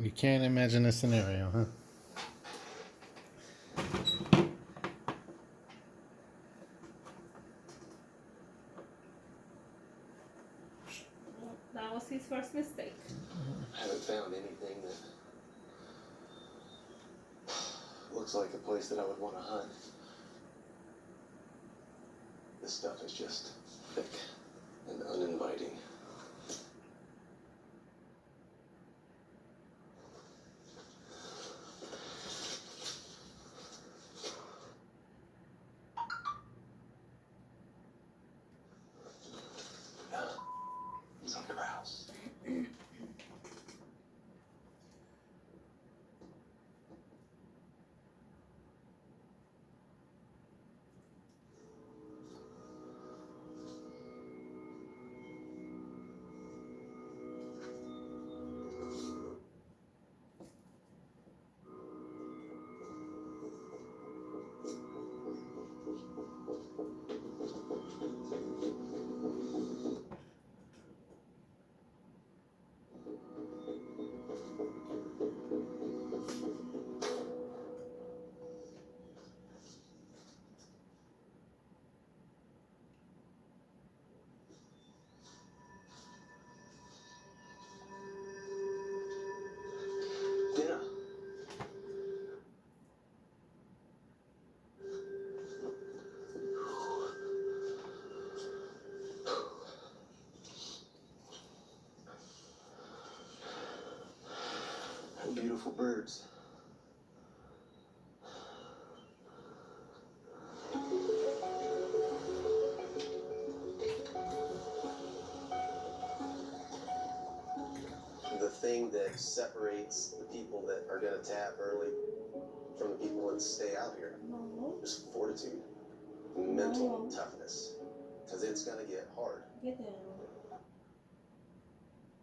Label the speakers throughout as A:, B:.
A: You can't imagine a scenario, huh?
B: Well, that was his first mistake.
C: I haven't found anything that looks like a place that I would want to hunt. This stuff is just thick and uninviting. Some grouse. Dinner. Beautiful birds. The thing that separates the people that are going to tap early from the people that stay out here
B: No.
C: is fortitude, mental
B: No.
C: toughness, because it's going to get hard.
B: Get down.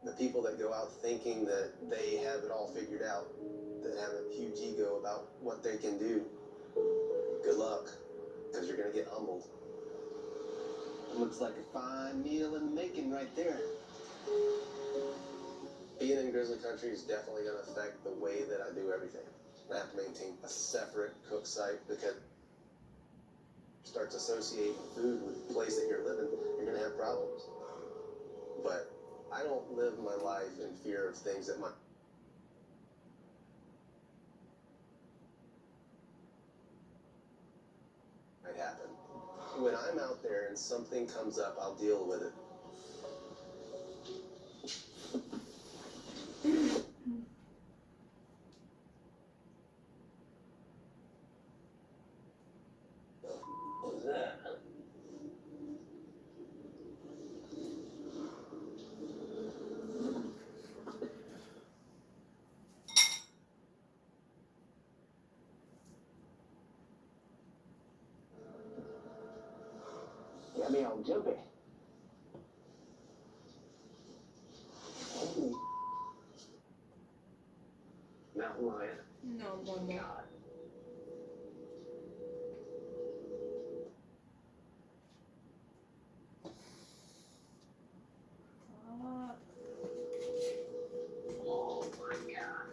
C: The people that go out thinking that they have it all figured out, that have a huge ego about what they can do, good luck, because you're going to get humbled. Looks like a fine meal in the making right there. Being in grizzly country is definitely going to affect the way that I do everything. I have to maintain a separate cook site because you start to associate food with the place that you're living, you're going to have problems. But I don't live my life in fear of things that might happen. When I'm out there and something comes up, I'll deal with it. What was that? Got me all jumpy. Mountain lion.
B: No, Momo.
C: God.
B: Fuck.
C: Oh my God.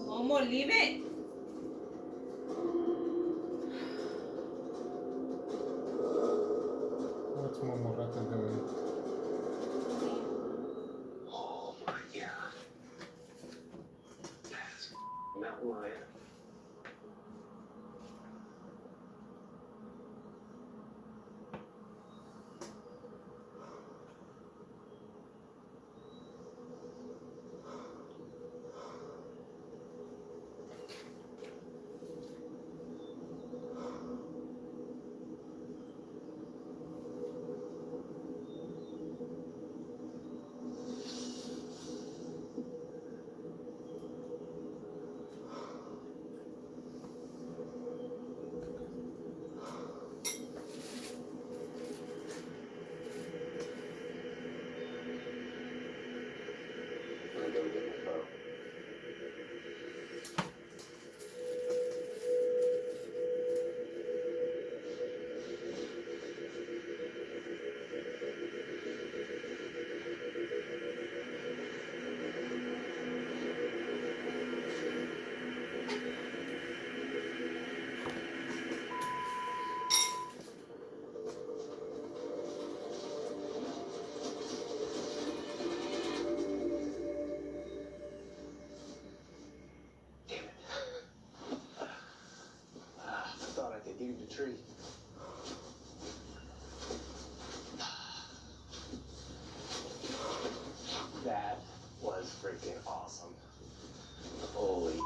B: Momo, leave it.
A: What's Momorata doing?
C: Oh my God. That's mountain lion. heaved a tree. That was freaking awesome. Holy.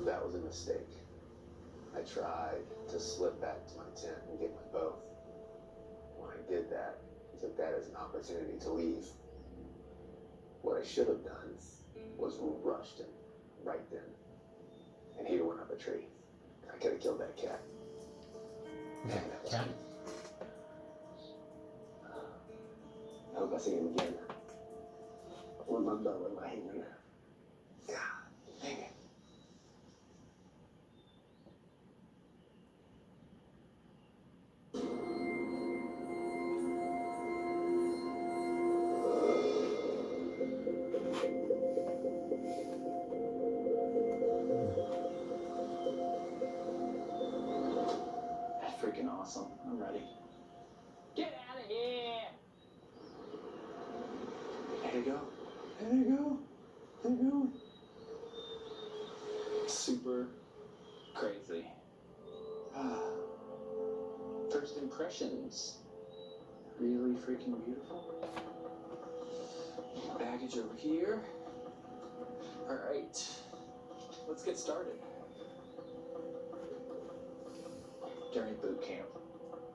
C: That was a mistake. I tried to slip back to my tent and get my bow. When I did that, I took that as an opportunity to leave. What I should have done was rushed him right then. And he'd have went up a tree. I could have killed that cat.
A: Yeah, cat.
C: I hope I see him again. With my bow in my hand. God dang it. That's freaking awesome. I'm ready. Get out of here! There you go. There you go. There you go. Super crazy. First impressions. Really freaking beautiful. Baggage over here. Alright. Let's get started. During boot camp,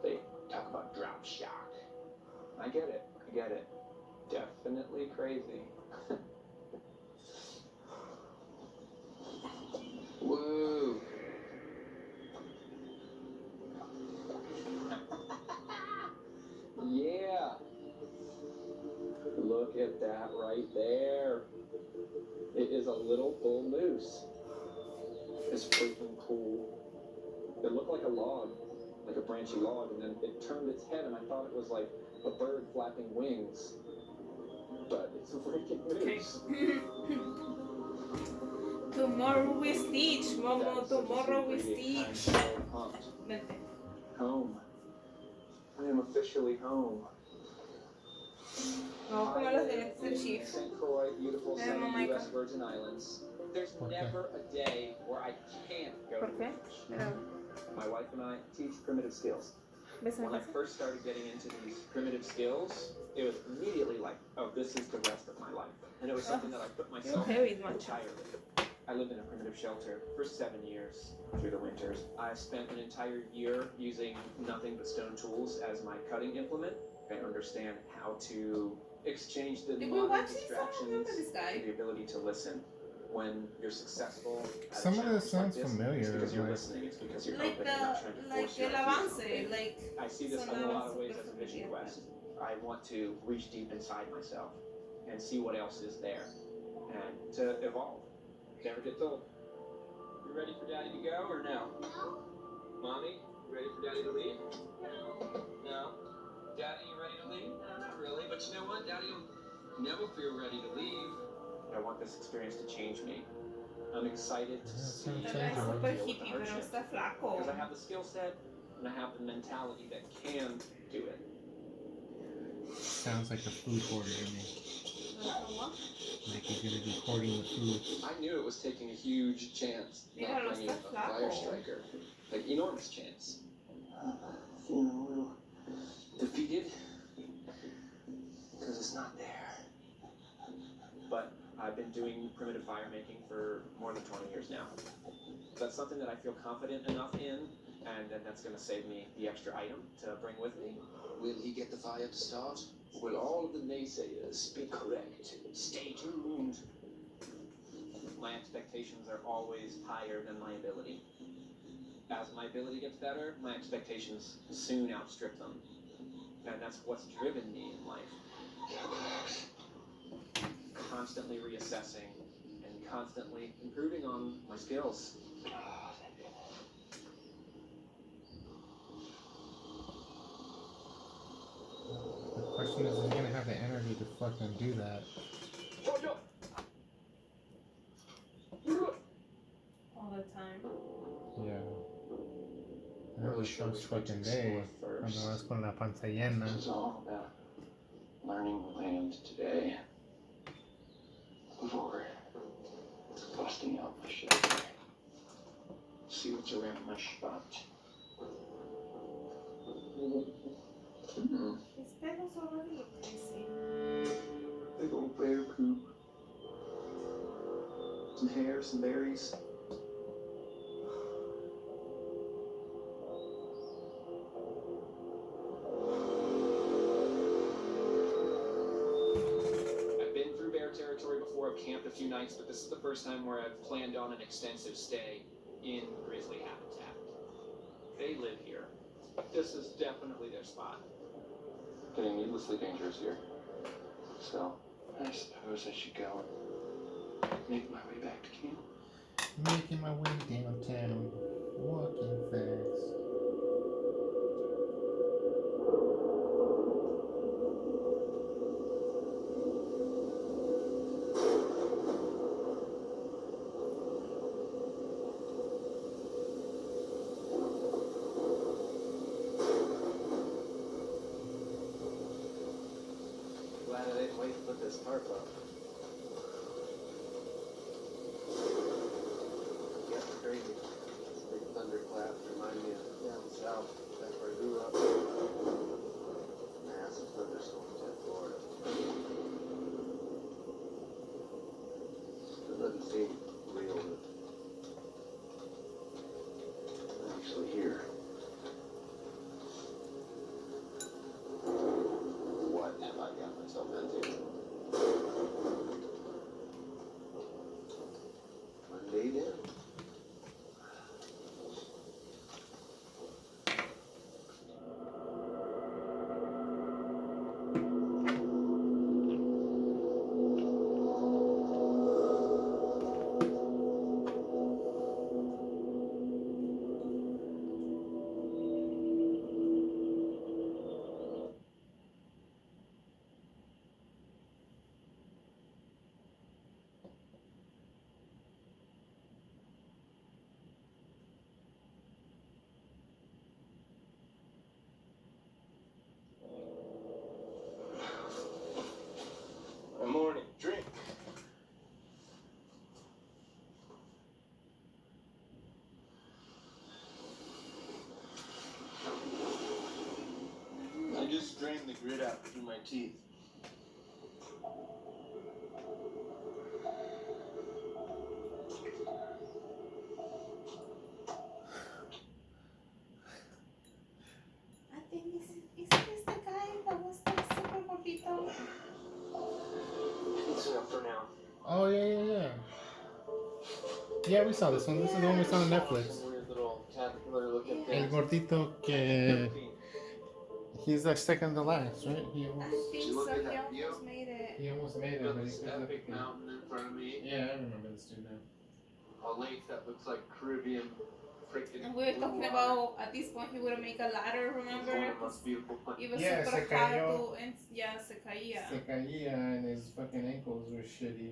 C: they talk about drop shock. I get it. I get it. Definitely crazy. Whoa. Yeah. Look at that right there. It is a little bull moose. It's freaking cool. It looked like a log, like a branchy log, and then it turned its head, and I thought it was like a bird flapping wings. But it's a freaking moose.
B: Tomorrow we stitch, Momo,
C: That's
B: tomorrow we
C: such a freaking
B: stitch.
C: time. So pumped.
B: Vente.
C: Home. I am officially home.
B: Vamos como los dientes del Chief.
C: St. Croix, beautiful
B: Eh,
C: Southern
B: mamaica.
C: U.S. Virgin Islands. There's
A: ¿Por qué?
C: never a day where I can't go
B: ¿Por
C: to
B: qué?
C: the beach.
B: Mira,
C: My wife and I teach primitive skills.
B: bésame.
C: When I first started getting into these primitive skills, it was immediately like, oh, this is the rest of my life. And it was something that I put
B: You're
C: myself
B: heavy, macho.
C: entirely. I lived in a primitive shelter for 7 years through the winters. I spent an entire year using nothing but stone tools as my cutting implement. I understand how to exchange the
B: Did we
C: modern
B: watch this song?
C: distractions
B: Remember this guy?
C: and the ability to listen. When you're successful, at a
A: Some of this
C: challenge
A: sounds
C: like this,
A: familiar,
C: It's because you're
A: like-
C: listening. It's because you're
B: Like
C: open and not trying to
B: like
C: force your
B: el
C: ideas on
B: avance,
C: things.
B: like
C: I see this in a
B: sonaba
C: lot of ways
B: súper
C: as a vision
B: familiar.
C: quest. I want to reach deep inside myself and see what else is there and to evolve. Never gets old. You ready for Daddy to go or no?
D: No.
C: Mommy, you ready for Daddy to leave? No. Daddy, you ready to leave? No, not really. But you know what? Daddy will never feel ready to leave. I want this experience to change me. I'm excited to
A: Yeah,
C: see
A: it's
B: Pero
A: gonna
B: es
A: change you.
B: súper
C: deal with the
B: hippie, pero
C: hardship.
B: está flaco.
C: Because I have the skill set and I have the mentality that can do it.
A: Sounds like a food hoarder to me.
B: ¿Cómo?
A: Like you're gonna be hoarding the food.
C: I knew it was taking a huge chance not
B: Míralo,
C: bringing
B: está
C: a fire
B: flaco.
C: striker. Like, enormous chance. Feeling a little defeated because it's not there. But I've been doing primitive fire making for more than 20 years now. That's something that I feel confident enough in, and then that's going to save me the extra item to bring with me. Will he get the fire to start? Will all of the naysayers be correct? Stay tuned. My expectations are always higher than my ability. As my ability gets better, my expectations soon outstrip them. And that's what's driven me in life. Constantly reassessing and constantly improving on my skills.
A: The question is he gonna have the energy to fucking do that?
B: All the time.
A: Yeah. That was first fucking day. Cuando vas con la panza llena.
C: This is all about learning the land today. Before
D: shit. See what's around my spot.
B: His pelos already look crazy.
D: Big old bear poop. Some hair, some berries. I've been through bear territory before. I've camped a few nights, but this is the first time where I've planned on an extensive stay in grizzly habitat. They live here. This is definitely their spot. Getting needlessly dangerous here. So, I suppose I should go and make my way back to camp.
A: Making my way downtown, walking fast.
C: Glad I didn't wait to put this tarp up. Yeah, crazy. This big thunderclap reminded me of down south, back where I grew up. Massive thunderstorms in Florida. It doesn't seem real, but actually here. What have I got myself into? Monday then.
D: Good morning. Drink. I just drained the grit out through my teeth.
B: I think is this the guy that was like super gordito?
D: It's enough for now.
A: Oh yeah. Yeah, we saw this one. This is the one we saw on Netflix.
D: Some weird little caterpillar looking
B: Yeah.
A: El
D: thing.
A: gordito que he's like second to last, right?
B: I think
D: you
B: so.
D: look at
B: He
D: that
B: almost
D: view?
B: made it.
A: He almost made it,
D: Got
A: but he
D: this
A: couldn't
D: epic mountain in front of me.
A: Yeah, I remember this dude now.
D: A lake that looks like Caribbean freaking.
B: And we were talking about at this point he would make a ladder, remember?
D: One of the most beautiful places.
B: It was
A: Yeah,
B: super
A: se
B: hard
A: cayó.
B: to, and yeah, se caía.
A: Se caía and his fucking ankles were shitty.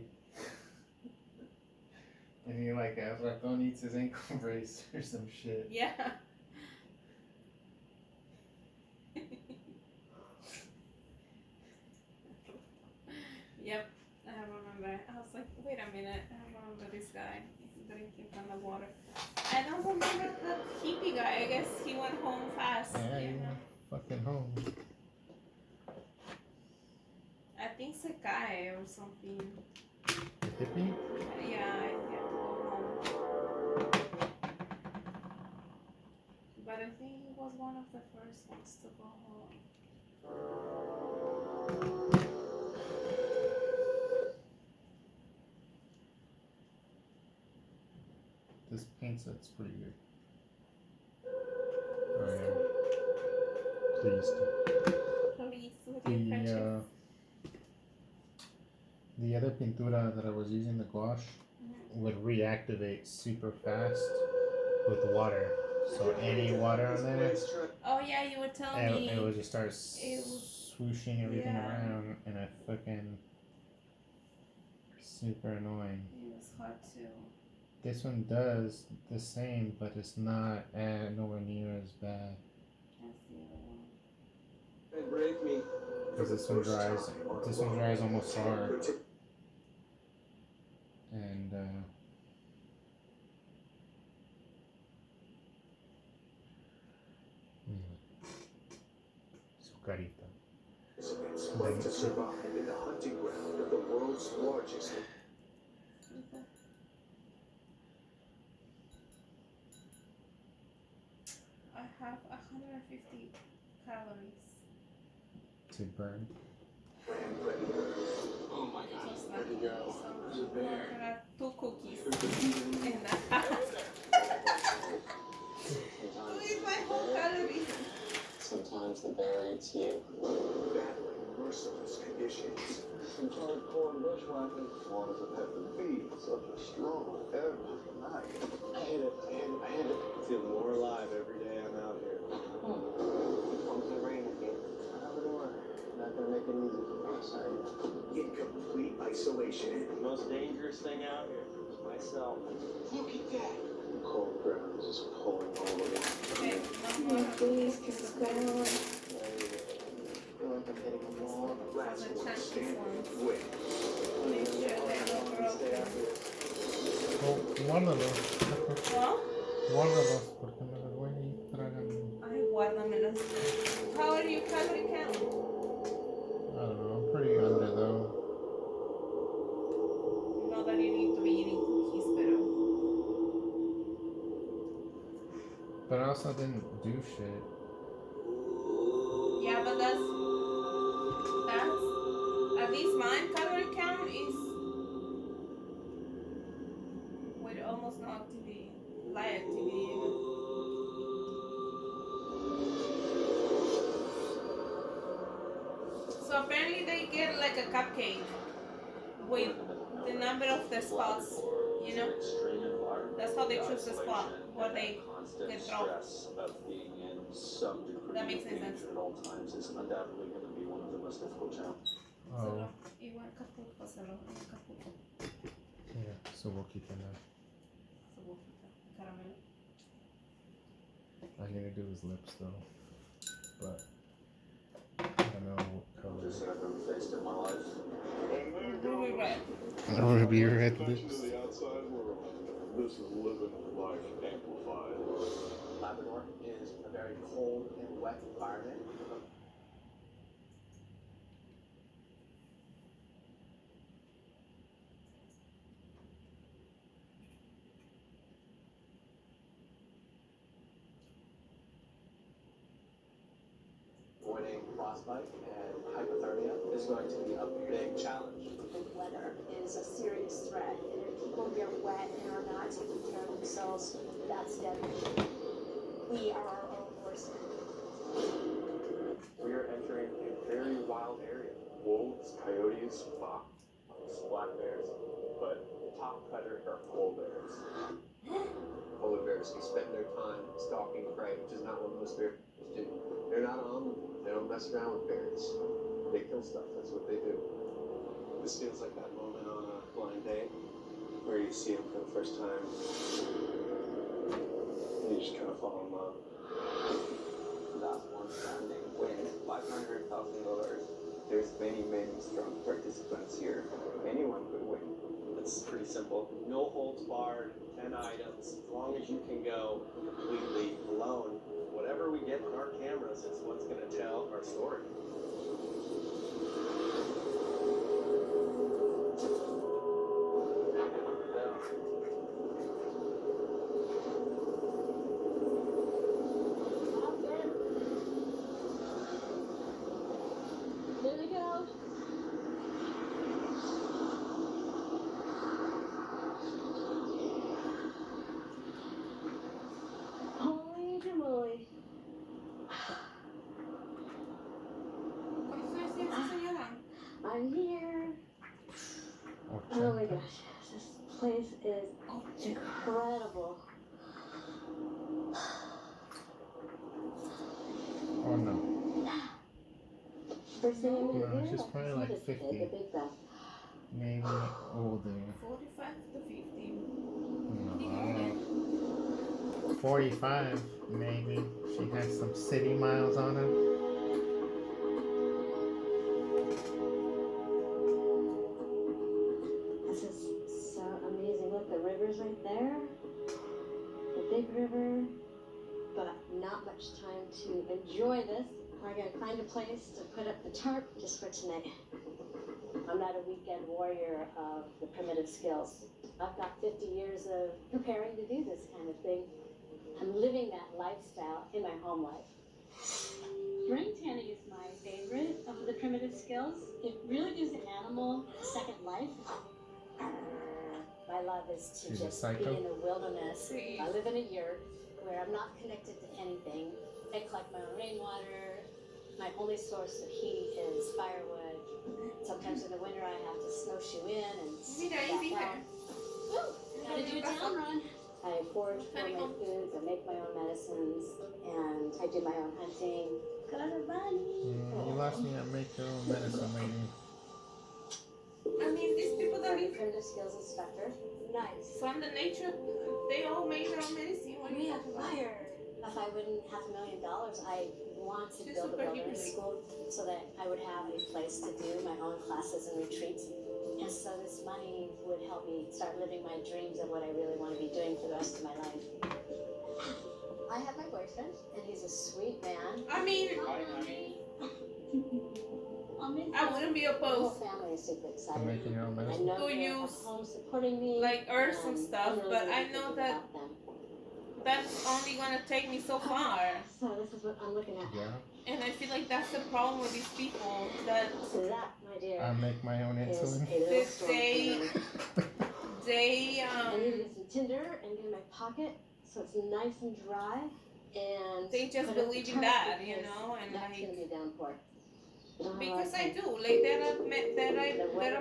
A: And he like al ratón eats his ankle brace or some shit.
B: Yeah. Yep, I remember. I was like, wait a minute, I remember this guy drinking from the water. I don't remember the hippie guy. I guess he went home fast.
A: Yeah,
B: you
A: he
B: know?
A: went fucking home.
B: I think Sekai or something.
A: The hippie?
B: Yeah, I had to go home. But I think he was one of the first ones to go home.
A: This paint set's pretty good. Oh yeah. Pleased.
B: Please, with your purchase.
A: The other pintura that I was using, the gouache, would reactivate super fast with water. So any water on there,
B: Oh yeah, you were telling me.
A: it would just start
B: It was-
A: swooshing everything
B: yeah.
A: around, and I fucking super annoying.
B: It was hard to.
A: This one does the same, but it's not nowhere near as bad.
B: That's the other one.
C: It break me.
A: Because this one dries. This one dries almost hard, and Carita.
C: But to survive in the hunting ground of the world's largest.
B: I have 150 calories.
A: To burn.
C: Land predator.
D: Oh my god.
B: Just
C: Where'd he
B: like
C: go?
B: some
C: There's a bear.
B: I have 2 cookies in the house. Who eats my whole calories?
E: Sometimes the bear eats you.
C: Battling merciless conditions.
E: Some hardcore bushwhackers want us to have to feed such a strong every night. I hit it. I feel more alive every day I'm out here. Comes the rain again. Out the door. Not gonna make it easy for us, are you?
C: In complete isolation.
E: The most dangerous thing out here is myself.
C: Look at that.
E: The cold ground is just pulling all of it.
B: Okay, no more cookies. Just go.
E: I feel like I'm hitting a wall.
C: Last
B: the
C: one
B: chunky
C: standing.
B: ones.
C: Wait.
B: Make sure they don't
E: Stay out
B: broken.
E: here.
A: Oh, guárdalo.
B: ¿No?
A: Guárdalos porque me los voy a ir tragando.
B: Ay, guárdamelos. How are you calorie count?
A: I don't know. I'm pretty under though.
B: Not that you need to be eating cookies, pero.
A: But I also didn't do shit.
B: Yeah, but that's at least mine calorie count is with almost no activity, light activity even. So apparently they get like a cupcake with the number of the spots, you know? That's how they choose the spot where they get dropped.
E: About being in some degree
B: That makes
E: of
B: sense.
E: danger at all times is undoubtedly going to be one of the most difficult challenges.
A: Oh,
B: Igual Caputo, Caputo.
A: yeah. So we'll keep it now.
B: Caramelo.
A: I'm gonna do his lips though. But I don't know what color.
E: Just that I've ever faced in my life.
B: Ruby red.
A: Ruby red lips.
F: To the outside world. This is living life amplified.
G: Labrador is a very cold and wet environment. Avoiding frostbite and hypothermia is going to be a big challenge.
H: The weather is a serious threat, and if people get wet and are not taking care of themselves, that's deadly. We are our own worst enemy.
G: We are entering a very wild area. Wolves, coyotes, fox, black bears. But the top predator are polar bears. Polar bears can spend their time stalking prey, which is not what most bears do. They're not on them. They don't mess around with bears. They kill stuff. That's what they do. This feels like that moment on a blind date where you see them for the first time. And you just kind of fall in love.
I: Last one standing wins $500,000. There's many strong participants here. Anyone could win.
G: It's pretty simple. No holds barred, 10 items. As long as you can go completely alone, whatever we get on our cameras is what's going to tell our story.
H: There they go. Holy moly.
B: ¿Cuántos años tiene esa señora?
H: I'm here. Oh my gosh, this place is incredible.
A: Oh no.
H: First thing I'm gonna
A: No,
H: do,
A: she's
H: like
A: probably
H: I
A: like
H: said, is
A: 50.
H: the big bus.
A: Maybe older.
B: 45 to 50.
A: No. 45 maybe. She has some city miles on her.
H: This is so amazing. Look, the river's right there. The big river. But not much time to enjoy this.
J: I gotta find a place to put up the tarp just for tonight. I'm not a weekend warrior of the primitive skills. I've got 50 years of preparing to do this kind of thing. I'm living that lifestyle in my home life. Brain tanning is my favorite of the primitive skills. It really gives an animal a second life. My love is to
A: She's a
J: just be
A: psycho?
J: in the wilderness. I live in a yurt where I'm not connected to anything. I collect my own rainwater. My only source of heat is firewood. Sometimes in the winter I have to snowshoe in and sit back out. Woo! Gotta do a town run. I forage for my foods, I make my own medicines, and I do my own hunting. Got a bunny!
A: You lost me at make your own medicine, lady.
B: I mean, these people that live
J: Primitive skills inspector. Nice.
B: from the nature, they all made their own medicine. What do
J: We
B: you
J: have
B: talk about?
J: fire. If I wouldn't have $1,000,000, I want to
B: She's
J: build a
B: super
J: wilderness
B: hippie.
J: school so that I would have a place to do my own classes and retreats. And so this money would help me start living my dreams of what I really want to be doing for the rest of my life. I have my boyfriend, and he's a sweet man.
B: I mean, I wouldn't be
J: My whole
B: opposed
J: family is super
A: For
J: excited.
A: making your own
J: I
A: medicine.
J: know
B: to
J: they're at
B: use,
J: home supporting me.
B: like herbs and
J: and
B: stuff,
J: I'm really
B: but I
J: thinking
B: know that
J: about them.
B: that's only gonna take me so far.
J: So this is what I'm looking at.
A: Yeah.
B: And I feel like that's the problem with these people, that
J: So that, my dear,
A: I make my own
J: is
A: insulin.
J: a little
B: Did
J: storm
B: they-
J: for me.
B: they,
J: I need to get some tinder and get in my pocket so it's nice and dry. And
B: they just
J: put up
B: believe
J: the
B: in
J: tarp
B: that, you
J: because
B: know, and
J: that's
B: like,
J: gonna be a downpour.
B: because I do, like there are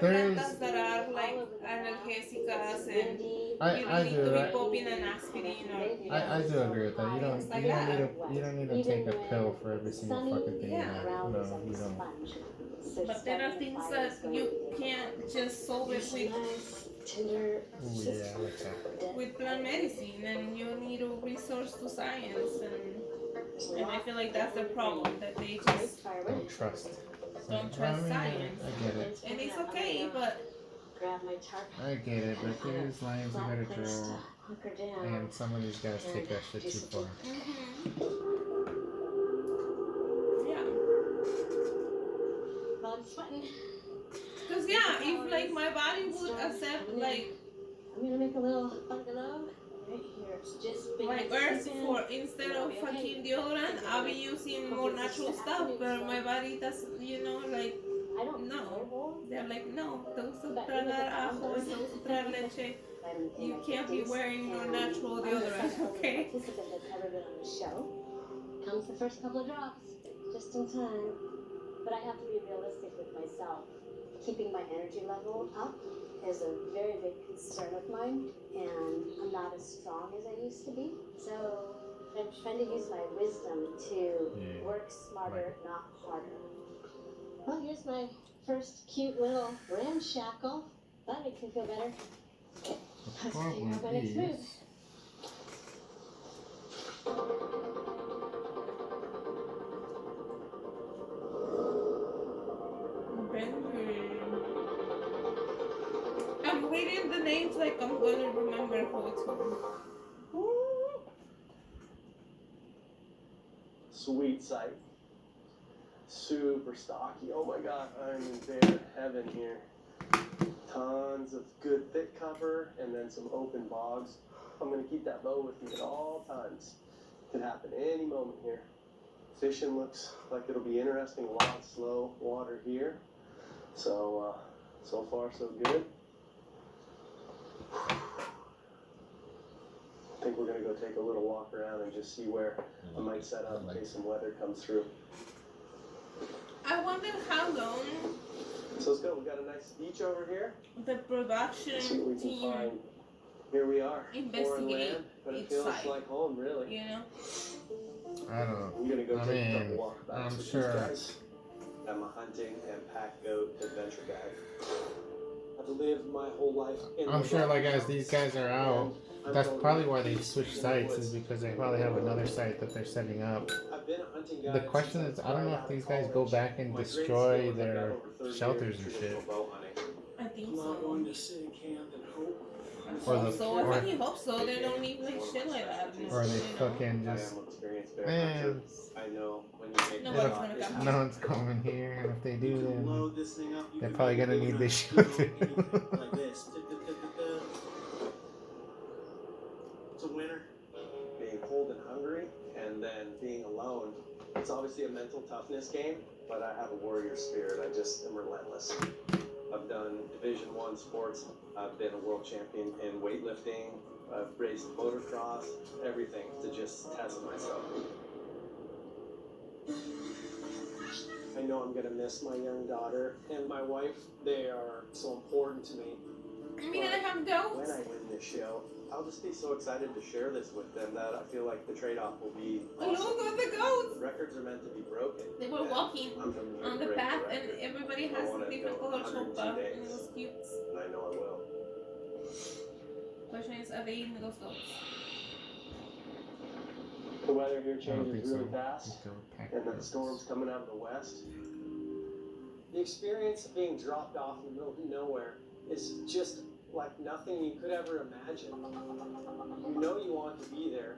B: plantas that are like analgésicas and you don't
A: I
B: need
A: do,
B: to be
A: right?
B: popping an aspirin or
A: I do agree with that. You don't
B: Things like
A: you don't
B: that.
A: need to take a pill for every single fucking thing you
B: Yeah.
A: have. No, you don't.
B: But there are things that you can't just solve it
J: Tinder.
A: Ooh, yeah, I like that.
B: with plant medicine, and you need to resource to science, and I feel like that's the problem, that they just
A: Don't trust.
B: don't trust science.
A: I get it.
B: And it's okay, but
J: Grab my tarp.
A: I get it, but there's lines you gotta
J: Flat place
A: draw.
J: to hunker down.
A: And some of these guys take that shit too far.
B: yeah,
J: Well, I'm sweating.
B: cause yeah, if like my body would accept like
J: I'm gonna make a little bungalow right here. Just big
B: like herbs for instead of fucking deodorant, I'll be using more natural stuff, but my body doesn't, you know, like
J: I don't
B: no. They're like, no, te gusta tragar ajo, te gusta tragar leche. You can't be wearing no natural deodorant, okay?
J: Participant that's ever been on the show. Comes the first couple of drops, just in time. But I have to be realistic with myself. Keeping my energy level up is a very big concern of mine, and I'm not as strong as I used to be. So I'm trying to use my wisdom to work smarter, not harder. Well, here's my first cute little ramshackle. That makes me feel better. Let's figure out my next move.
B: I'm reading the names like I'm gonna remember who it's from.
C: Sweet sight. Super stocky. Oh my god, I'm in bear heaven here. Tons of good thick cover and then some open bogs. I'm gonna keep that bow with me at all times. Could happen any moment here. Fishing looks like it'll be interesting. A lot of slow water here. So, so far so good. I think we're gonna go take a little walk around and just see where I might set up in case some weather comes through.
B: I wonder how long
C: So let's go. We got a nice beach over here.
B: the
C: Let's see what
B: production
C: we can
B: team,
C: find. Here we are. Foreign
B: investigate
C: land, but it
B: each
C: feels
B: side.
C: like home, really.
B: you know?
A: I don't know.
C: I'm gonna go
A: I
C: take a
A: mean,
C: couple walkabouts
A: I'm
C: with
A: sure-
C: these guys. I'm a hunting and pack goat adventure guide. I've lived my whole life in
A: I'm
C: the
A: sure, like,
C: wilderness,
A: as these guys are out,
C: I'm
A: that's
C: going
A: probably why they
C: in
A: switch
C: the
A: sites,
C: woods.
A: is because they probably have another site that they're setting up.
C: I've been a hunting guide
A: The question
C: since
A: is, I don't know
C: right
A: if
C: out
A: these
C: of
A: guys go
C: college.
A: back and
C: My great
A: destroy
C: skill is I've
A: their
C: got over 30
A: shelters
C: years
A: and
C: traditional
A: shit.
C: bow hunting.
B: I think
E: I'm not
B: so.
E: going to sit in camp and hope
A: Or the-
B: So I think he hopes so. They don't need like shit like that.
A: Or they
B: you know?
A: fucking
G: I
A: just,
G: am experienced bear
A: man,
G: hunters. I know when you make
B: Nobody's
G: a shot,
B: gonna
G: it's
B: come
A: no one's coming here, and if they do, then
E: Load this thing up. You
A: they're
E: can
A: probably
E: make
A: gonna
E: it big
A: need this
E: enough to
A: shelter.
E: do anything like this. It's a winner.
C: Being cold and hungry, and then being alone. It's obviously a mental toughness game, but I have a warrior spirit. I just am relentless. I've done Division I sports. I've been a world champion in weightlifting. I've raced motocross, everything to just test myself. I know I'm gonna miss my young daughter and my wife. They are so important to me.
B: I mean, I have
C: When
B: goats.
C: I win this show, I'll just be so excited to share this with them that I feel like the trade-off will be
B: Look
C: awesome.
B: at the goats.
C: Records are meant to be broken.
B: They were
C: and
B: walking
C: I'm from here
B: on
C: to
B: the
C: break
B: path,
C: record.
B: and everybody
C: I
B: has
C: wanna
B: a different
C: go
B: color
C: 102
B: chopa, and
C: days.
B: it was cute.
C: And I know I will.
B: Question is, are they eating those goats?
C: The weather here
A: I don't think
C: changes
A: so.
C: really fast,
A: Just go pack
C: and the
A: goats.
C: storm's coming out of the west. The experience of being dropped off in the middle of nowhere is just like nothing you could ever imagine. You know you want to be there,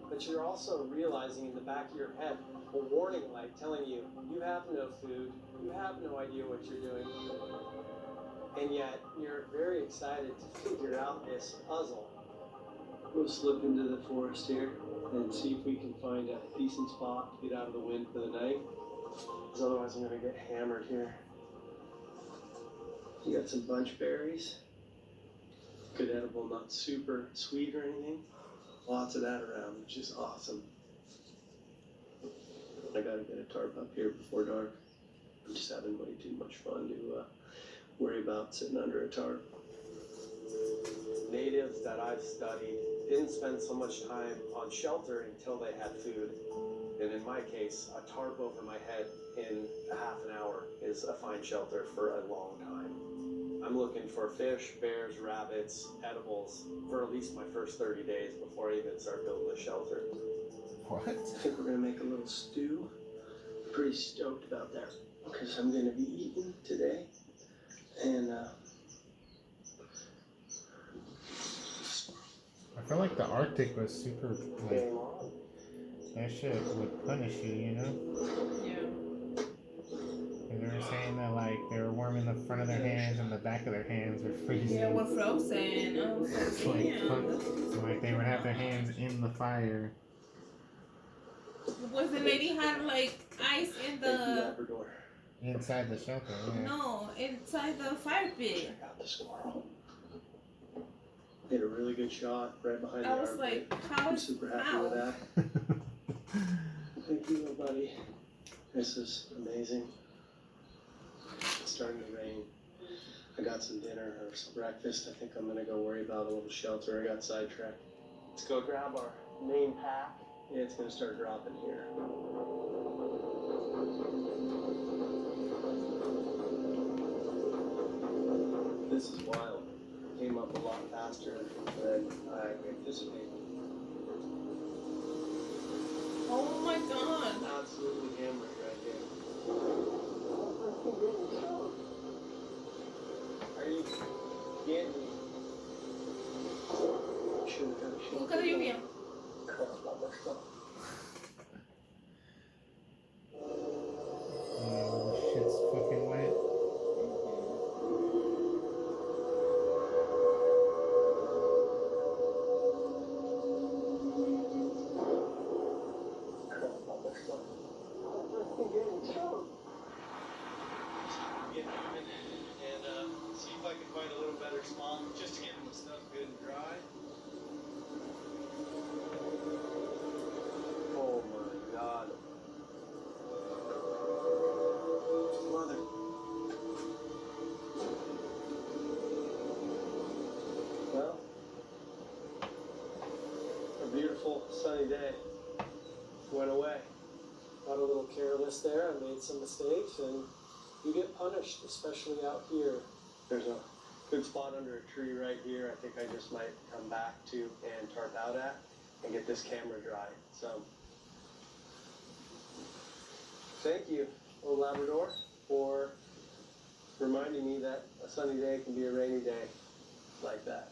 C: but you're also realizing in the back of your head a warning light telling you you have no food, you have no idea what you're doing. And yet you're very excited to figure out this puzzle.
E: We'll slip into the forest here and see if we can find a decent spot to get out of the wind for the night.
C: Because otherwise I'm gonna get hammered here.
E: You got some bunch berries. Good edible, not super sweet or anything. Lots of that around, which is awesome. I gotta get a tarp up here before dark. I'm just having way too much fun to worry about sitting under a tarp.
C: Natives that I've studied didn't spend so much time on shelter until they had food. And in my case, a tarp over my head in a half an hour is a fine shelter for a long time. I'm looking for fish, bears, rabbits, edibles for at least my first 30 days before I even start building the shelter.
A: What?
E: I think we're gonna make a little stew. Pretty stoked about that because I'm gonna be eating today. And
A: I feel like the Arctic was super, like,
C: Game on.
A: that shit would punish you, you know?
B: Yeah.
A: And they were saying that, like, they were warming the front of their hands and the back of their hands were freezing.
B: Yeah, we're frozen. I was
A: It's
B: like,
A: like,
B: damn.
A: so, like, they would have their hands in the fire.
B: Was the lady had like ice in
E: thank you,
B: the
E: Labrador.
A: Inside the shelter, yeah.
B: no inside the fire pit?
E: Check out the squirrel. Hit a really good shot right behind the
B: I was
E: armpit.
B: like, how
E: I'm
B: is
E: super happy
B: how?
E: with that. Thank you, buddy. This is amazing. It's starting to rain. I got some dinner or some breakfast. I think I'm gonna go worry about a little shelter. I got sidetracked. Let's go grab our main pack. Yeah, it's gonna start dropping here. This is wild. Came up a lot faster than I anticipated.
B: Oh my god.
E: Absolutely hammered right here. Are you kidding me?
B: Nunca vi bien.
A: Shit's fucking wet.
E: Get moving and see if I can find a little better spot just to get my stuff good and dry.
C: Oh my god.
E: Mother. Well, a beautiful sunny day went away. Got a little careless there. I made some mistakes, and you get punished, especially out here. There's a good spot under a tree right here. I think I just might come back to and tarp out at and get this camera dry. So, thank you, old Labrador, for reminding me that a sunny day can be a rainy day like that.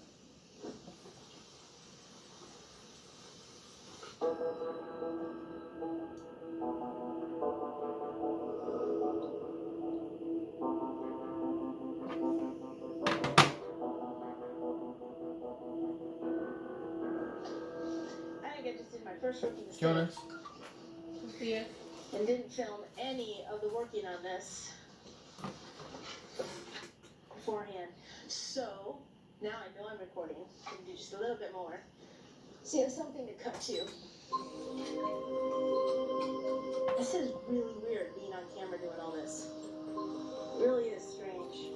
H: my first rookie
A: ¿Qué onda?
H: mistake.
B: Yeah.
H: And didn't film any of the working on this beforehand. So now I know I'm recording. I can do just a little bit more. So you have something to cut to. This is really weird being on camera doing all this. It really is strange.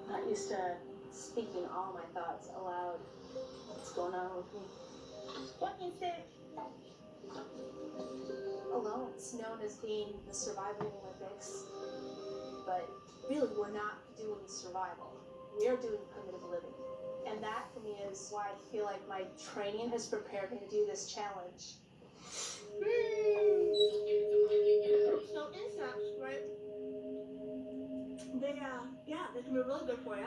H: Not used to speaking all my thoughts aloud. What's going on with me? Walking stick. Alone, it's known as being the survival Olympics, but really we're not doing survival. We are doing primitive living. And that for me is why I feel like my training has prepared me to do this challenge. So insects, right? They can be really good for you.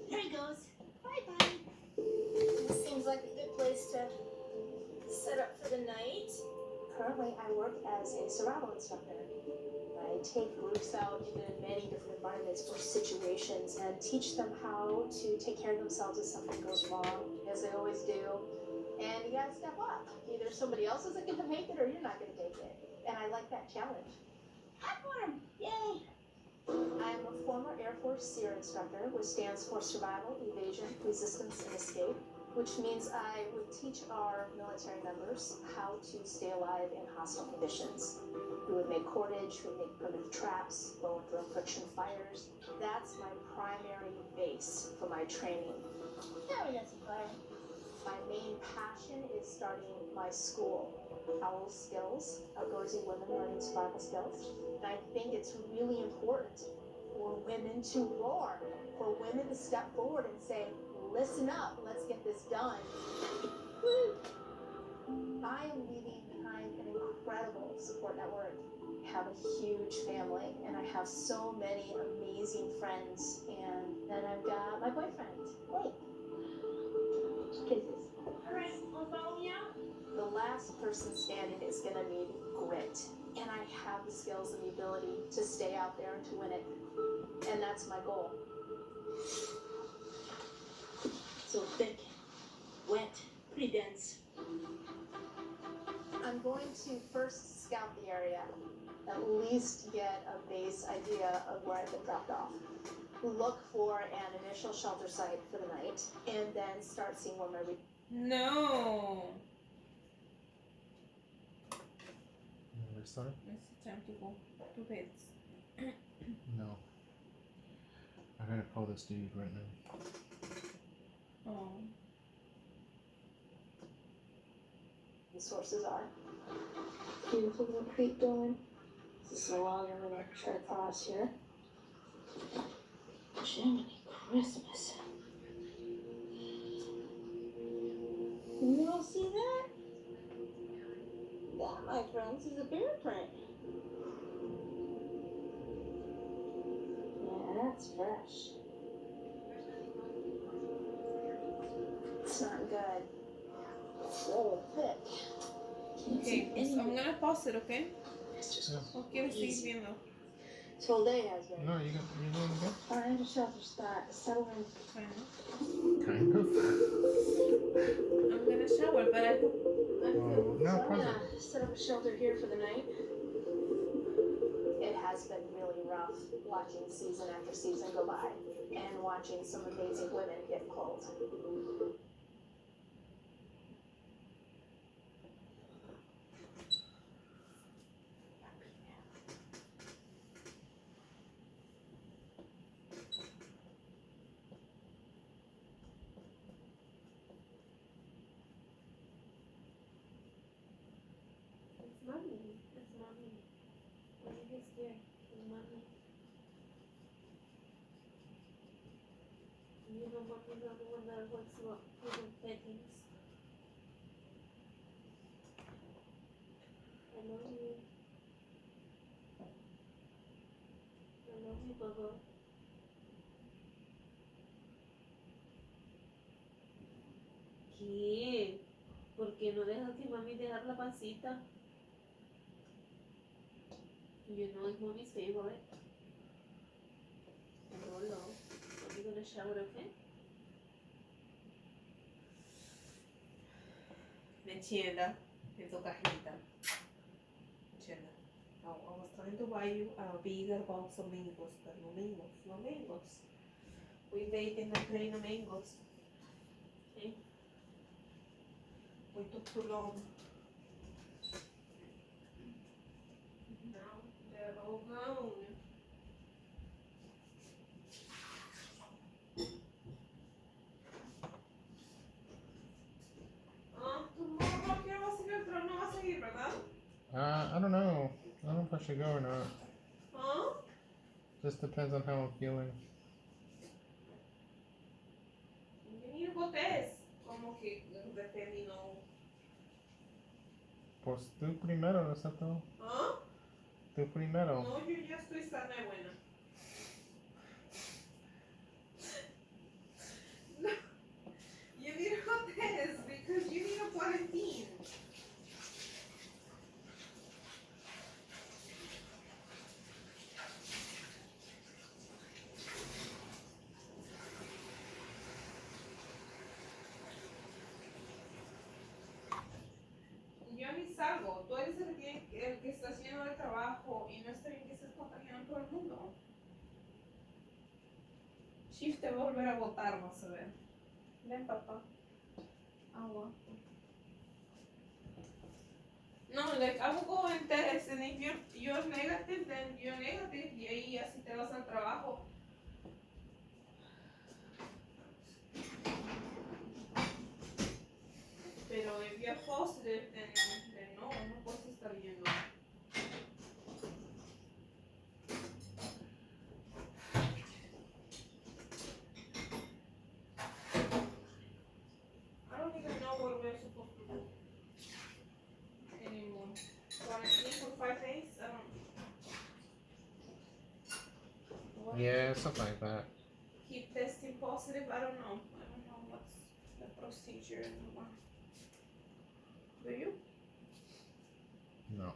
H: There he goes. Bye bye. This seems like a good place to set up for the night. Currently, I work as a survival instructor. I take groups out into many different environments or situations and teach them how to take care of themselves if something goes wrong, as they always do. And you gotta step up. Either somebody else isn't gonna make it or you're not gonna make it. And I like that challenge. Platform! Yay! I'm a former Air Force SEER instructor, which stands for Survival, Evasion, Resistance, and Escape, which means I would teach our military members how to stay alive in hostile conditions. We would make cordage, we would make primitive traps, bone throw friction fires. That's my primary base for my training. Now we got some fire. My main passion is starting my school, Owl Skills, Outdoorsy Women Learning Survival Skills. And I think it's really important for women to roar, for women to step forward and say, listen up, let's get this done. Woo! I am leaving behind an incredible support network. I have a huge family, and I have so many amazing friends. And then I've got my boyfriend, Blake. Kisses. All right, I'll follow you out. The last person standing is gonna need grit. And I have the skills and the ability to stay out there and to win it. And that's my goal. So thick, wet, pretty dense. I'm going to first scout the area, at least get a base idea of where I've been dropped off. Look for an initial shelter site for the night, and then start seeing where my
B: No.
A: Next time?
B: It's time to go to bed.
A: No. I gotta call this dude right now.
B: Oh.
H: resources are. Beautiful little creek going. This is a log I'm gonna try to cross here. Jiminy Christmas. You don't see that? That, my friends, is a bear print. Yeah, that's fresh. It's not good. It's so thick.
B: Okay, pues I'm gonna pause it, okay?
A: Yeah.
B: ¿O quieres seguir viendo?
H: This whole day has been.
A: No, you're doing good?
H: Find a shelter spot, settle in.
A: Kind of.
B: I'm gonna shower, but I
A: Oh, no,
H: I'm
A: present.
H: gonna set up a shelter here for the night. It has been really rough watching season after season go by and watching some amazing women get pulled.
B: It's mommy. It's mommy. Why are you scared? It's mommy. You know mommy's not the one that works with the things. I love you. I love you, Bubba. ¿Qué? ¿Por qué no dejas que mami dejar la pancita? You know it's mommy's favorite. Rolo. Are you gonna shower, okay? Mentienda. En tu cajita. Mentienda. I was trying to buy you a bigger box of mangoes, but no mangoes. We ate in the plain of mangoes. Okay? We took too long. Now they're all gone. Tomorrow, ¿qué vas a seguir? Pero no vas a seguir, ¿verdad?
A: I don't know. I don't know if I should go or not.
B: Huh?
A: Just depends on how I'm feeling.
B: You need to go test. Como que determinó.
A: Pues tú primero, ¿no es todo?
B: ¿Ah?
A: Tú primero.
B: No, yo ya estoy sana y buena. No. You need to go test because you need a quarantine. Yo ni salgo, tú eres el que está haciendo el trabajo y no está bien que estés contagiando a todo el mundo. Shift te va a volver a votar, vas a ver. Ven, papá. Agua. No, like, I will go and test, and if you're negative, then you're negative, y ahí así te vas al trabajo. Pero if you're positive, then no puedes estar yendo. I don't even know what we're supposed to do anymore. Quarantine for 5 days? I don't know. What?
A: Yeah, something like that.
B: Keep testing positive? I don't know. I don't know what's the procedure anymore. Do you?
A: No.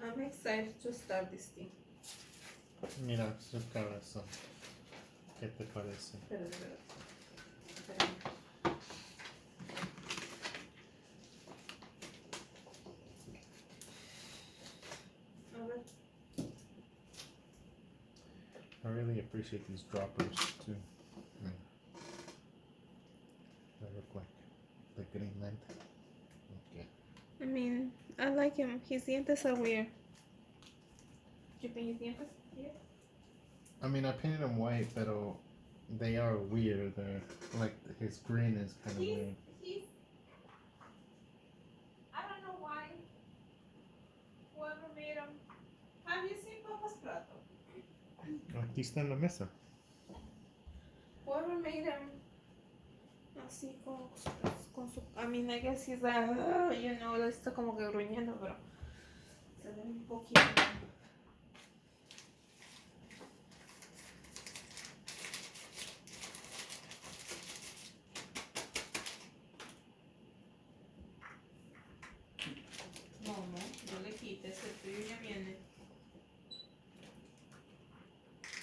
B: I'm excited to start this thing.
A: Mira, su cabeza. ¿Qué te parece?
B: Espérate. A ver.
A: I really appreciate these droppers too. They look like the Greenland. Okay.
B: I mean, I like him. His dientes are weird. ¿You paint his dientes? Yeah.
A: I mean, I painted them white, pero they are weird. They're like his green is kind of weird.
B: I don't know why. Whoever made him. Have you seen Papa's plato?
A: Aquí está en la mesa.
B: Whoever made him así con su. I mean, I guess he's like, you know, está como que gruñendo, pero se ve un poquito.